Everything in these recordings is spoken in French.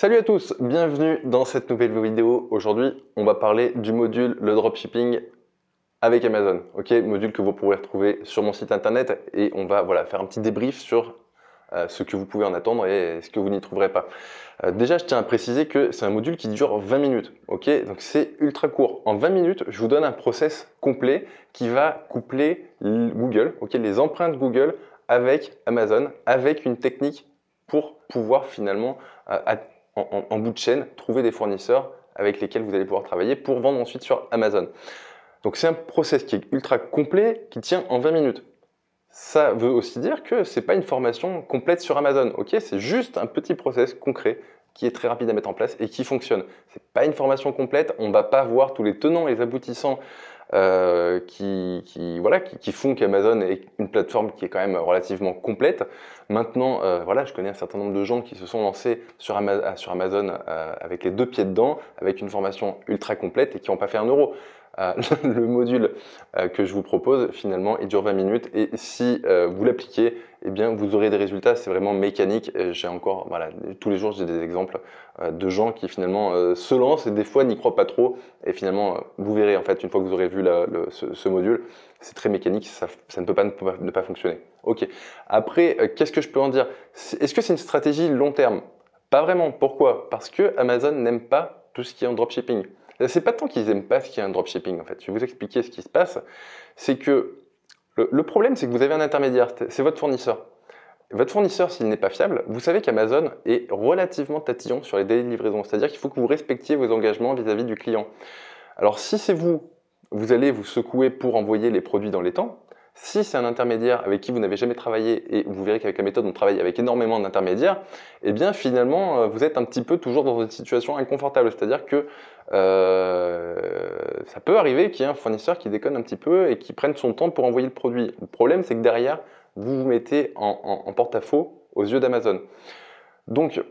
Salut à tous, bienvenue dans cette nouvelle vidéo. Aujourd'hui, on va parler du module le dropshipping avec Amazon. Ok, module que vous pourrez retrouver sur mon site internet et on va faire un petit débrief sur ce que vous pouvez en attendre et ce que vous n'y trouverez pas. Déjà, je tiens à préciser que c'est un module qui dure 20 minutes. Ok, donc c'est ultra court. En 20 minutes, je vous donne un process complet qui va coupler Google, ok, les empreintes Google avec Amazon, avec une technique pour pouvoir finalement en bout de chaîne, trouver des fournisseurs avec lesquels vous allez pouvoir travailler pour vendre ensuite sur Amazon. Donc c'est un process qui est ultra complet, qui tient en 20 minutes. Ça veut aussi dire que ce n'est pas une formation complète sur Amazon, ok? C'est juste un petit process concret qui est très rapide à mettre en place et qui fonctionne. Ce n'est pas une formation complète, on ne va pas voir tous les tenants et les aboutissants qui font qu'Amazon est une plateforme qui est quand même relativement complète. Maintenant, je connais un certain nombre de gens qui se sont lancés sur Amazon avec les deux pieds dedans, avec une formation ultra complète et qui n'ont pas fait un euro. Le module que je vous propose, finalement, il dure 20 minutes et si vous l'appliquez, eh bien, vous aurez des résultats. C'est vraiment mécanique. J'ai encore, tous les jours, j'ai des exemples de gens qui finalement se lancent et des fois n'y croient pas trop. Et finalement, vous verrez, en fait, une fois que vous aurez vu ce module, c'est très mécanique, ça ne peut pas ne pas fonctionner. Ok. Après, qu'est-ce que je peux en dire? Est-ce que c'est une stratégie long terme? Pas vraiment. Pourquoi? Parce que Amazon n'aime pas tout ce qui est en dropshipping. C'est pas tant qu'ils n'aiment pas ce qui est un dropshipping, en fait. Je vais vous expliquer ce qui se passe. C'est que le problème, c'est que vous avez un intermédiaire, c'est votre fournisseur. Votre fournisseur, s'il n'est pas fiable, vous savez qu'Amazon est relativement tatillon sur les délais de livraison. C'est-à-dire qu'il faut que vous respectiez vos engagements vis-à-vis du client. Alors, si c'est vous allez vous secouer pour envoyer les produits dans les temps. Si c'est un intermédiaire avec qui vous n'avez jamais travaillé et vous verrez qu'avec la méthode on travaille avec énormément d'intermédiaires, eh bien finalement vous êtes un petit peu toujours dans une situation inconfortable. C'est-à-dire que ça peut arriver qu'il y ait un fournisseur qui déconne un petit peu et qui prenne son temps pour envoyer le produit. Le problème c'est que derrière vous vous mettez en porte-à-faux aux yeux d'Amazon. Donc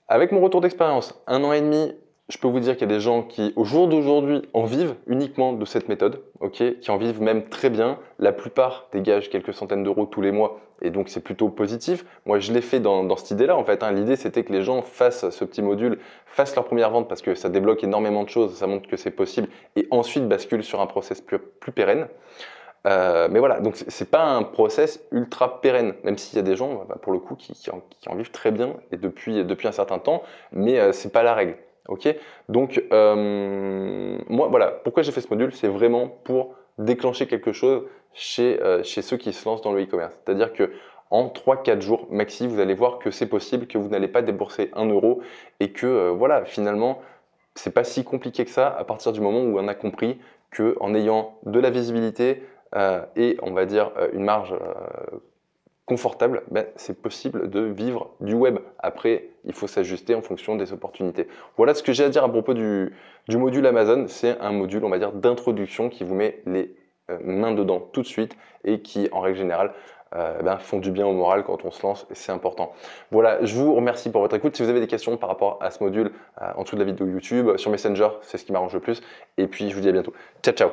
avec mon retour d'expérience, 1 an et demi, je peux vous dire qu'il y a des gens qui, au jour d'aujourd'hui, en vivent uniquement de cette méthode, ok, qui en vivent même très bien. La plupart dégagent quelques centaines d'euros tous les mois, et donc c'est plutôt positif. Moi, je l'ai fait dans cette idée-là, en fait. L'idée, c'était que les gens fassent ce petit module, fassent leur première vente, parce que ça débloque énormément de choses, ça montre que c'est possible, et ensuite basculent sur un process plus pérenne. Mais voilà, donc c'est pas un process ultra pérenne, même s'il y a des gens, pour le coup, qui en vivent très bien, et depuis un certain temps, mais c'est pas la règle. Ok, donc moi voilà, pourquoi j'ai fait ce module, c'est vraiment pour déclencher quelque chose chez ceux qui se lancent dans le e-commerce. C'est-à-dire que en 3-4 jours maxi, vous allez voir que c'est possible, que vous n'allez pas débourser 1 euro et que voilà, finalement, c'est pas si compliqué que ça à partir du moment où on a compris que en ayant de la visibilité et on va dire une marge confortable, c'est possible de vivre du web. Après, il faut s'ajuster en fonction des opportunités. Voilà ce que j'ai à dire à propos du module Amazon. C'est un module, on va dire, d'introduction qui vous met les mains dedans tout de suite et qui, en règle générale, font du bien au moral quand on se lance et c'est important. Voilà, je vous remercie pour votre écoute. Si vous avez des questions par rapport à ce module, en dessous de la vidéo YouTube, sur Messenger, c'est ce qui m'arrange le plus. Et puis, je vous dis à bientôt. Ciao, ciao!